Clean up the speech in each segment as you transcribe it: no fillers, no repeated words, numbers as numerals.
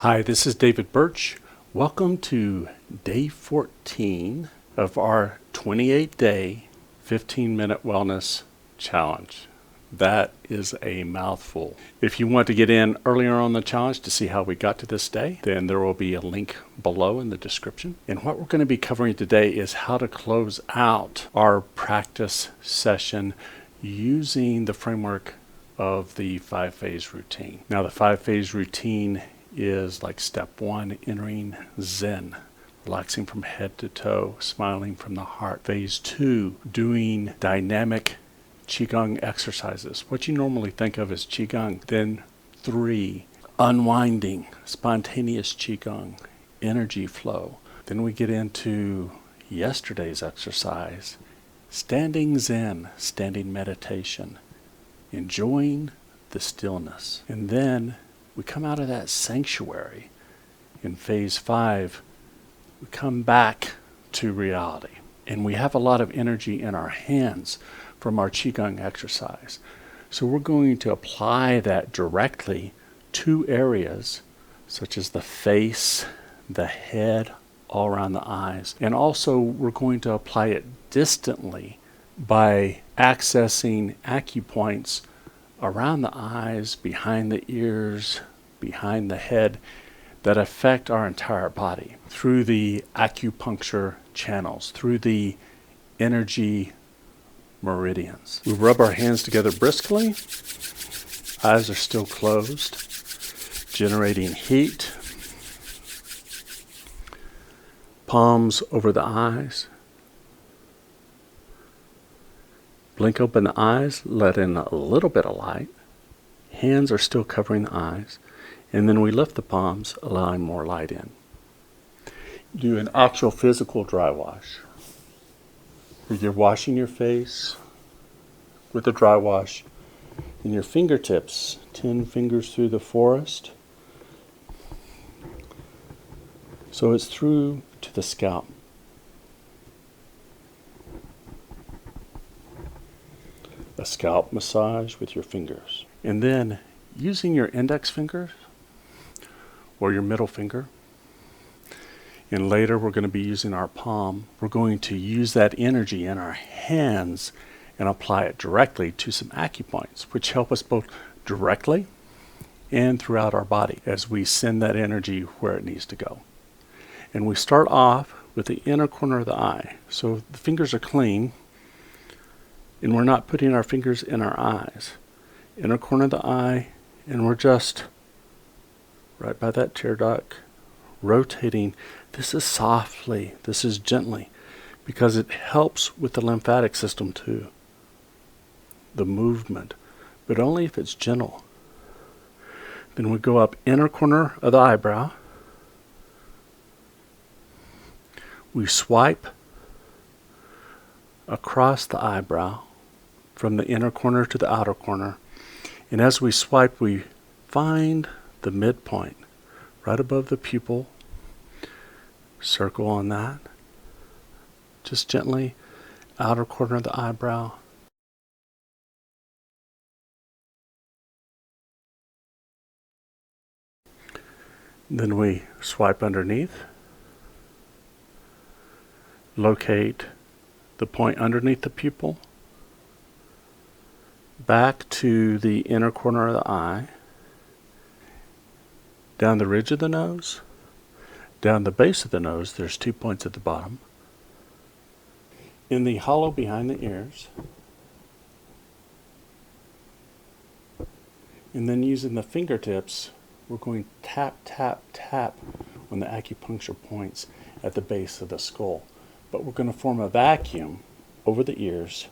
Hi, this is David Burch. Welcome to day 14 of our 28-day, 15-minute wellness challenge. That is a mouthful. If you want to get in earlier on the challenge to see how we got to this day, then there will be a link below in the description. And what we're going to be covering today is how to close out our practice session using the framework of the 5 phase routine. Now, the 5 phase routine is like step 1, entering Zen, relaxing from head to toe, smiling from the heart. Phase 2, doing dynamic Qigong exercises, what you normally think of as Qigong. Then 3, unwinding, spontaneous Qigong, energy flow. Then we get into yesterday's exercise, standing Zen, standing meditation, enjoying the stillness. And then we come out of that sanctuary. In phase 5, we come back to reality. And we have a lot of energy in our hands from our Qigong exercise. So we're going to apply that directly to areas such as the face, the head, all around the eyes. And also we're going to apply it distantly by accessing acupoints around the eyes, behind the ears, behind the head, that affect our entire body through the acupuncture channels, through the energy meridians. We rub our hands together briskly. Eyes are still closed, generating heat. Palms over the eyes. Blink open the eyes, let in a little bit of light. Hands are still covering the eyes. And then we lift the palms, allowing more light in. Do an actual physical dry wash. You're washing your face with a dry wash. And your fingertips, 10 fingers through the forest. So it's through to the scalp. A scalp massage with your fingers. And then using your index finger or your middle finger, and later we're going to be using our palm, we're going to use that energy in our hands and apply it directly to some acupoints, which help us both directly and throughout our body as we send that energy where it needs to go. And we start off with the inner corner of the eye. So the fingers are clean, and we're not putting our fingers in our eyes. Inner corner of the eye, and we're just right by that tear duct, rotating. This is softly, this is gently, because it helps with the lymphatic system too. The movement, but only if it's gentle. Then we go up inner corner of the eyebrow. We swipe across the eyebrow from the inner corner to the outer corner. And as we swipe, we find the midpoint right above the pupil. Circle on that. Just gently, outer corner of the eyebrow. Then we swipe underneath. Locate the point underneath the pupil. Back to the inner corner of the eye. Down the ridge of the nose. Down the base of the nose, there's 2 points at the bottom. In the hollow behind the ears. And then using the fingertips, we're going tap, tap, tap on the acupuncture points at the base of the skull. But we're going to form a vacuum over the ears.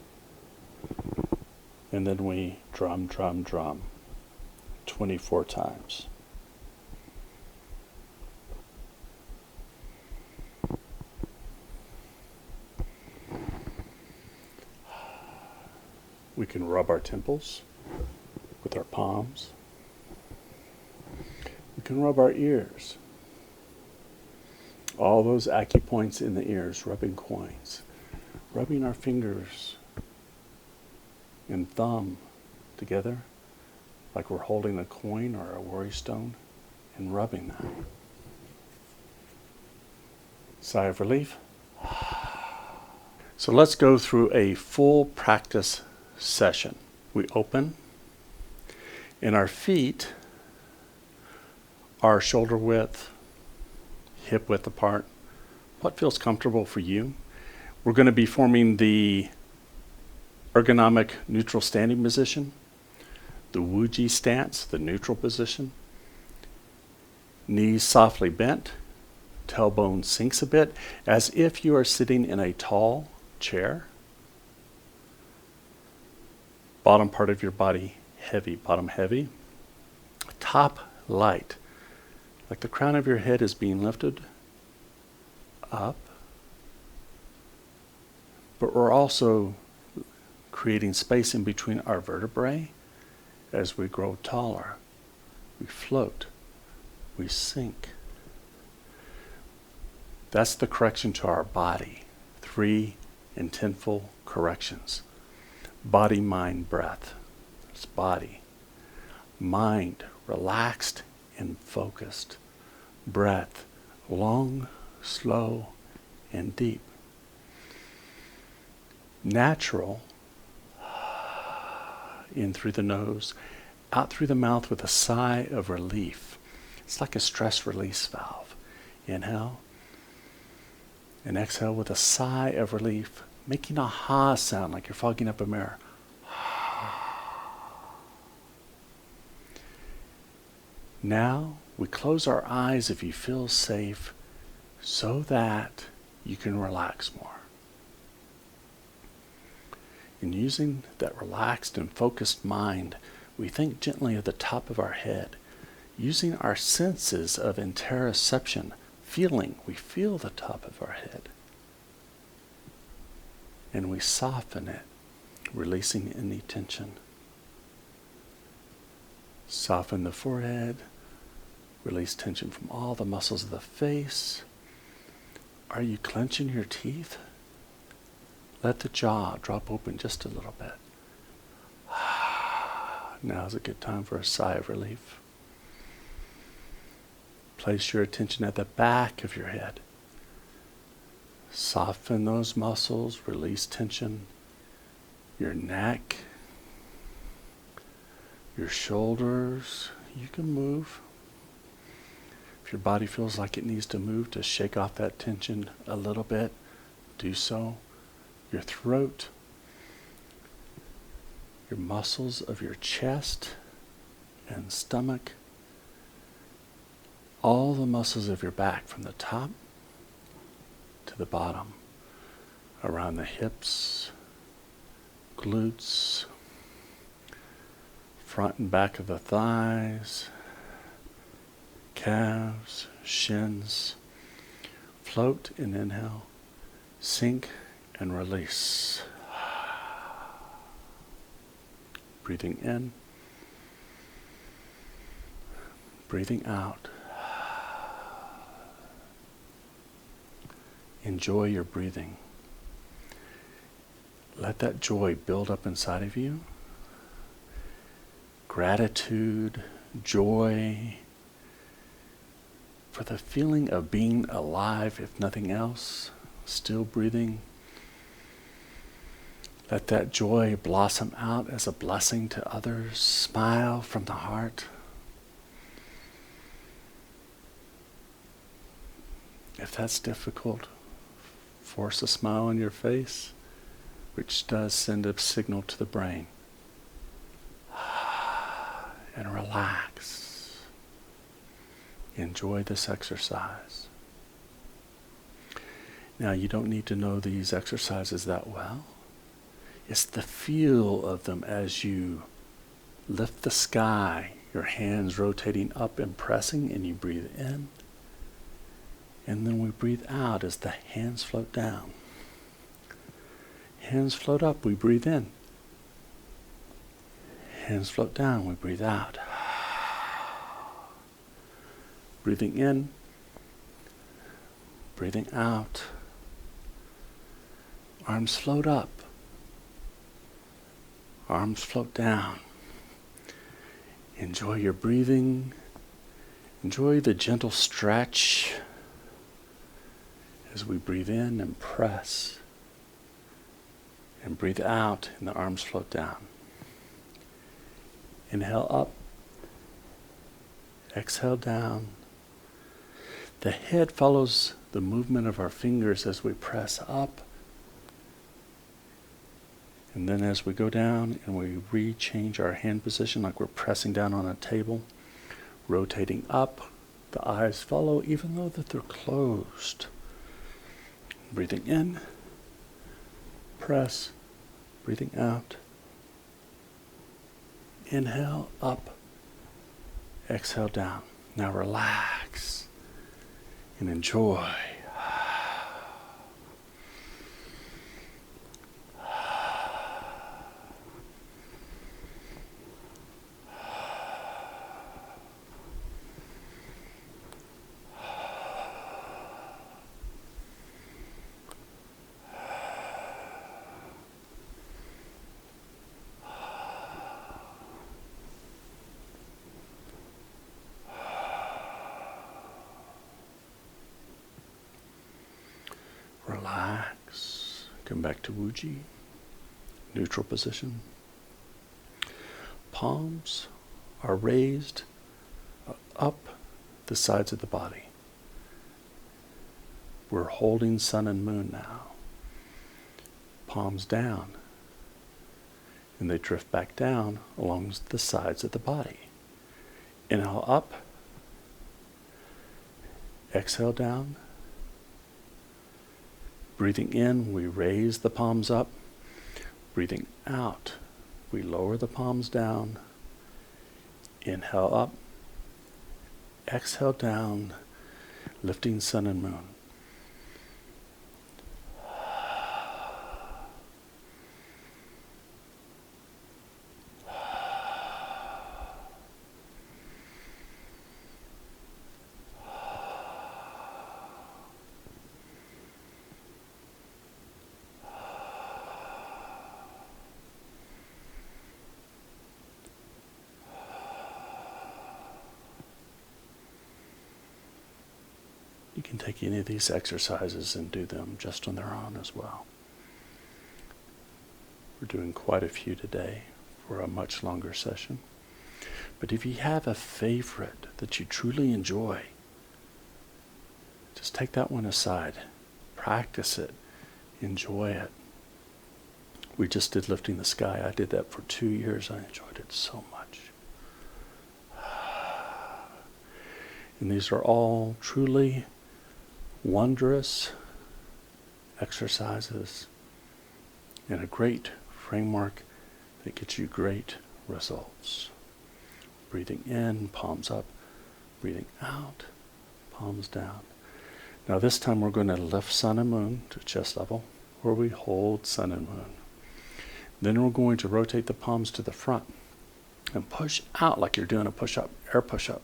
And then we drum, drum, drum 24 times. We can rub our temples with our palms. We can rub our ears. All those acupoints in the ears, rubbing coins. Rubbing our fingers and thumb together like we're holding a coin or a worry stone, and rubbing that. Sigh of relief. So let's go through a full practice session. We open, and our feet are shoulder width, hip width apart. What feels comfortable for you? We're going to be forming the ergonomic neutral standing position, the Wuji stance, the neutral position. Knees softly bent, tailbone sinks a bit, as if you are sitting in a tall chair. Bottom part of your body heavy, bottom heavy. Top light, like the crown of your head is being lifted up. But we're also creating space in between our vertebrae as we grow taller. We float. We sink. That's the correction to our body. 3 intentful corrections. Body, mind, breath. It's body. Mind, relaxed and focused. Breath, long, slow, and deep. Natural, in through the nose, out through the mouth with a sigh of relief. It's like a stress release valve. Inhale, and exhale with a sigh of relief, making a ha sound like you're fogging up a mirror. Now we close our eyes if you feel safe so that you can relax more. In using that relaxed and focused mind, we think gently of the top of our head, using our senses of interoception, feeling. We feel the top of our head. And we soften it, releasing any tension. Soften the forehead, release tension from all the muscles of the face. Are you clenching your teeth? Let the jaw drop open just a little bit. Now's a good time for a sigh of relief. Place your attention at the back of your head. Soften those muscles, release tension. Your neck, your shoulders, you can move. If your body feels like it needs to move to shake off that tension a little bit, do so. Your throat, your muscles of your chest and stomach, all the muscles of your back from the top to the bottom, around the hips, glutes, front and back of the thighs, calves, shins. Float and inhale, sink and release. Breathing in, breathing out. Enjoy your breathing. Let that joy build up inside of you. Gratitude, joy for the feeling of being alive, if nothing else, still breathing. Let that joy blossom out as a blessing to others. Smile from the heart. If that's difficult, force a smile on your face, which does send a signal to the brain. And relax. Enjoy this exercise. Now, you don't need to know these exercises that well. It's the feel of them as you lift the sky, your hands rotating up and pressing, and you breathe in. And then we breathe out as the hands float down. Hands float up, we breathe in. Hands float down, we breathe out. Breathing in, breathing out. Arms float up. Arms float down. Enjoy your breathing Enjoy the gentle stretch as we breathe in and press. And breathe out and the arms float down. Inhale up. Exhale down. The head follows the movement of our fingers as we press up. And then as we go down and we re-change our hand position like we're pressing down on a table, rotating up, the eyes follow even though that they're closed. Breathing in, press, breathing out. Inhale, up, exhale down. Now relax and enjoy. Relax. Come back to Wuji. Neutral position. Palms are raised up the sides of the body. We're holding sun and moon now. Palms down. And they drift back down along the sides of the body. Inhale up. Exhale down. Breathing in, we raise the palms up. Breathing out, we lower the palms down. Inhale up. Exhale down, lifting sun and moon. You can take any of these exercises and do them just on their own as well. We're doing quite a few today for a much longer session. But if you have a favorite that you truly enjoy, just take that one aside. Practice it. Enjoy it. We just did Lifting the Sky. I did that for 2 years. I enjoyed it so much. And these are all truly wondrous exercises and a great framework that gets you great results. Breathing in, palms up. Breathing out, palms down. Now this time we're going to lift sun and moon to chest level, where we hold sun and moon. Then we're going to rotate the palms to the front and push out like you're doing a push-up, air push-up.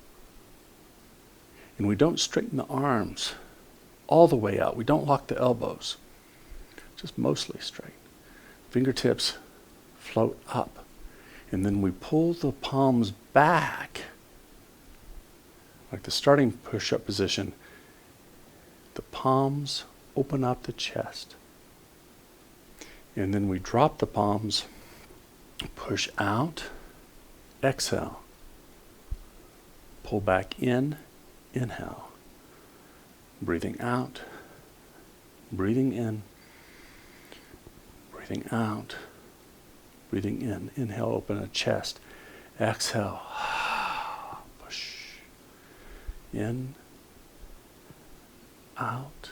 And we don't straighten the arms all the way out. We don't lock the elbows, just mostly straight. Fingertips float up. And then we pull the palms back, like the starting push-up position. The palms open up the chest. And then we drop the palms, push out, exhale. Pull back in, inhale. Breathing out, breathing in, breathing out, breathing in. Inhale, open a chest. Exhale, push. In, out.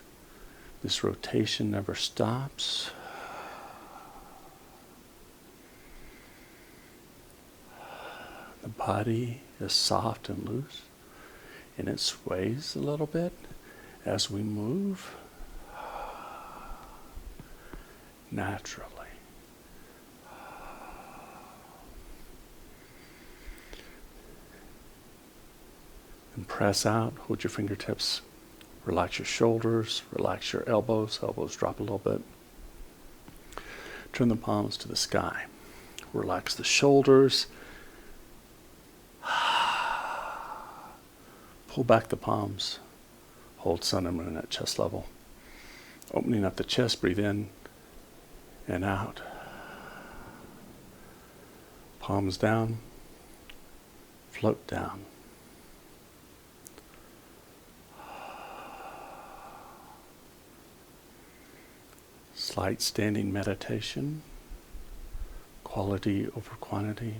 This rotation never stops. The body is soft and loose, and it sways a little bit as we move naturally. And press out, hold your fingertips, relax your shoulders, relax your elbows drop a little bit. Turn the palms to the sky. Relax the shoulders. Pull back the palms. Hold sun and moon at chest level. Opening up the chest, breathe in and out. Palms down, float down. Slight standing meditation, quality over quantity.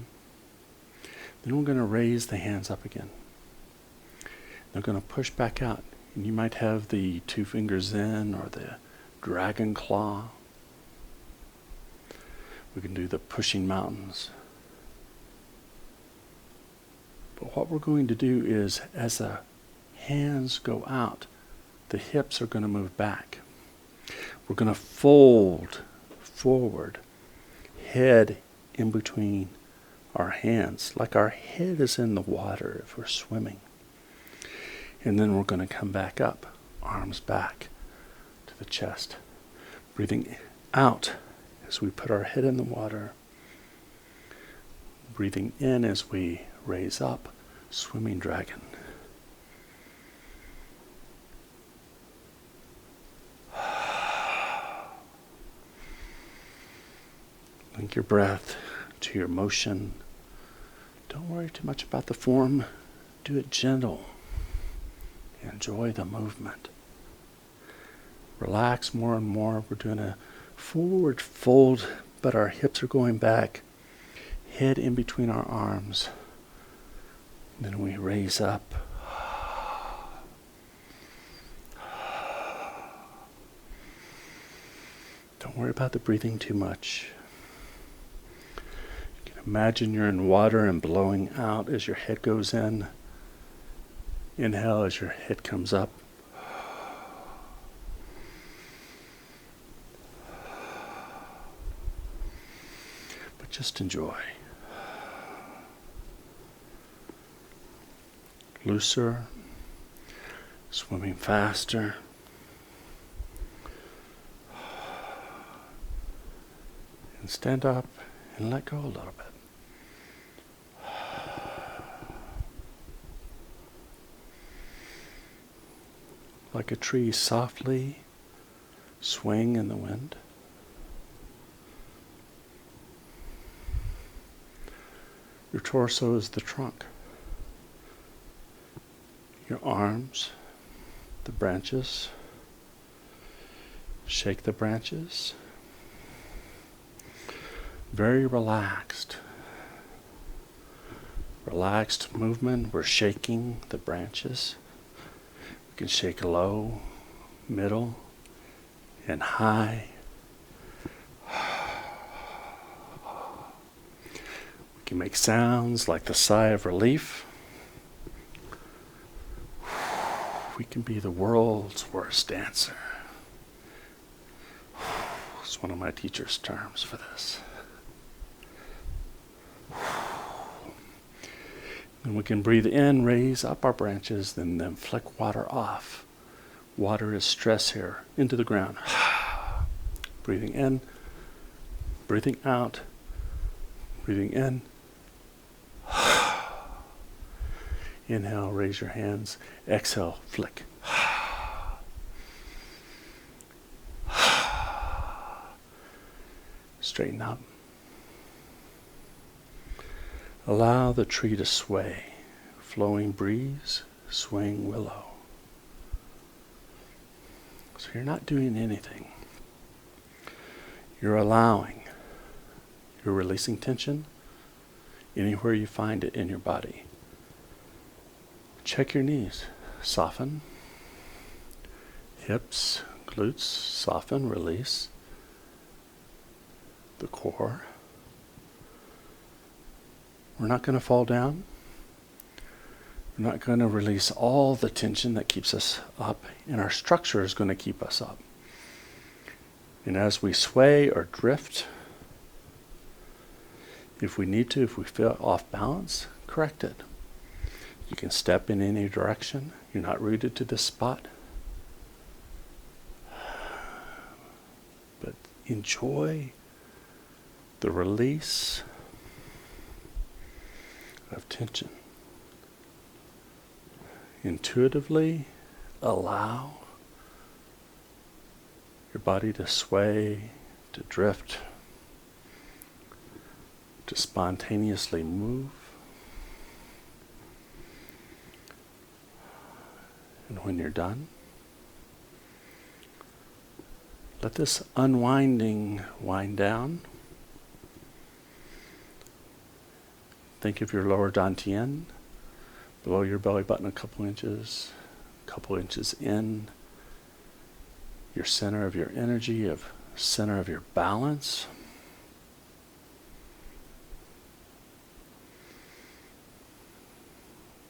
Then we're going to raise the hands up again. They're going to push back out. And you might have the 2 fingers in or the dragon claw. We can do the pushing mountains. But what we're going to do is, as the hands go out, the hips are going to move back. We're going to fold forward, head in between our hands, like our head is in the water if we're swimming. And then we're going to come back up, arms back to the chest. Breathing out as we put our head in the water. Breathing in as we raise up, swimming dragon. Link your breath to your motion. Don't worry too much about the form. Do it gentle. Enjoy the movement. Relax more and more. We're doing a forward fold, but our hips are going back. Head in between our arms. Then we raise up. Don't worry about the breathing too much. You can imagine you're in water and blowing out as your head goes in. Inhale as your head comes up. But just enjoy. Looser, swimming faster. And stand up and let go a little bit. Like a tree softly swing in the wind. Your torso is the trunk. Your arms, the branches. Shake the branches. Very relaxed. Relaxed movement. We're shaking the branches. We can shake low, middle, and high. We can make sounds like the sigh of relief. We can be the world's worst dancer. It's one of my teacher's terms for this. And we can breathe in, raise up our branches, then flick water off. Water is stress here, into the ground. Breathing in, breathing out, breathing in. Inhale, raise your hands. Exhale, flick. Straighten up. Allow the tree to sway. Flowing breeze, swaying willow. So you're not doing anything. You're allowing. You're releasing tension anywhere you find it in your body. Check your knees. Soften. Hips, glutes, soften, release. The core. We're not going to fall down. We're not going to release all the tension that keeps us up, and our structure is going to keep us up. And as we sway or drift, if we need to, if we feel off balance, correct it. You can step in any direction. You're not rooted to this spot. But enjoy the release of tension. Intuitively allow your body to sway, to drift, to spontaneously move. And when you're done, let this unwinding wind down. Think of your lower dantian, below your belly button a couple inches in, your center of your energy, center of your balance.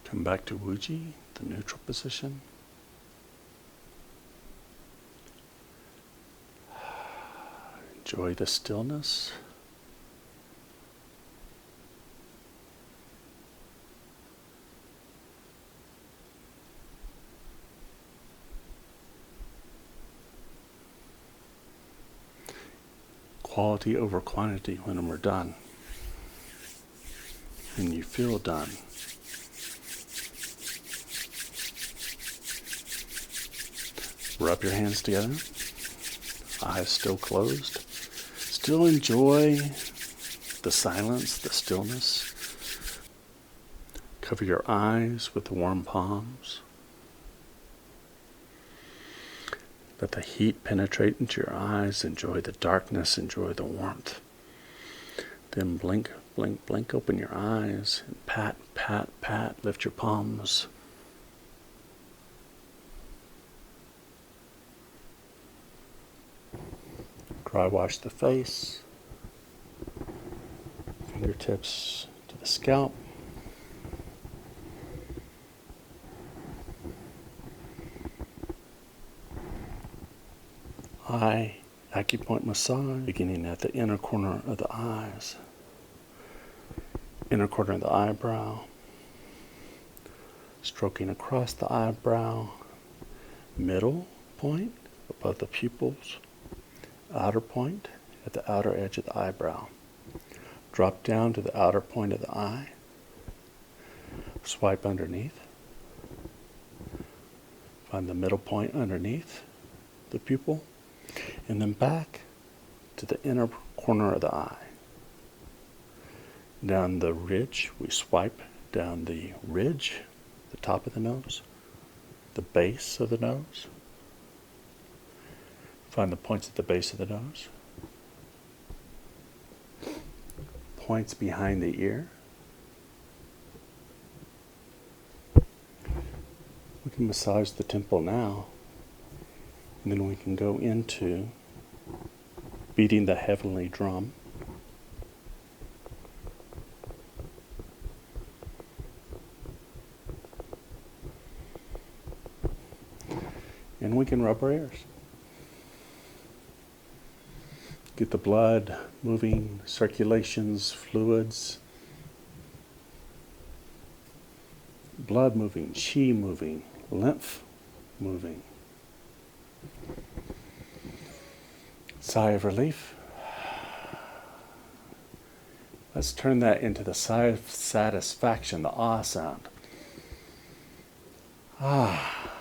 Come back to Wuji, the neutral position. Enjoy the stillness. Quality over quantity when we're done. And you feel done. Rub your hands together. Eyes still closed. Still enjoy the silence, the stillness. Cover your eyes with the warm palms. Let the heat penetrate into your eyes. Enjoy the darkness. Enjoy the warmth. Then blink, blink, blink. Open your eyes. And pat, pat, pat. Lift your palms. Dry wash the face. Fingertips to the scalp. Eye acupoint massage, beginning at the inner corner of the eyes, inner corner of the eyebrow, stroking across the eyebrow, middle point above the pupils, outer point at the outer edge of the eyebrow. Drop down to the outer point of the eye, swipe underneath, find the middle point underneath the pupil, and then back to the inner corner of the eye. Down the ridge, we swipe down the ridge, the top of the nose, the base of the nose. Find the points at the base of the nose. Points behind the ear. We can massage the temple now. And then we can go into beating the heavenly drum. And we can rub our ears. Get the blood moving, circulations, fluids. Blood moving, chi moving, lymph moving. Sigh of relief. Let's turn that into the sigh of satisfaction, the ah sound. Ah.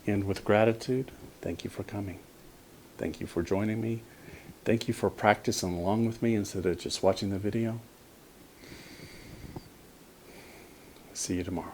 And with gratitude, thank you for coming. Thank you for joining me. Thank you for practicing along with me instead of just watching the video. See you tomorrow.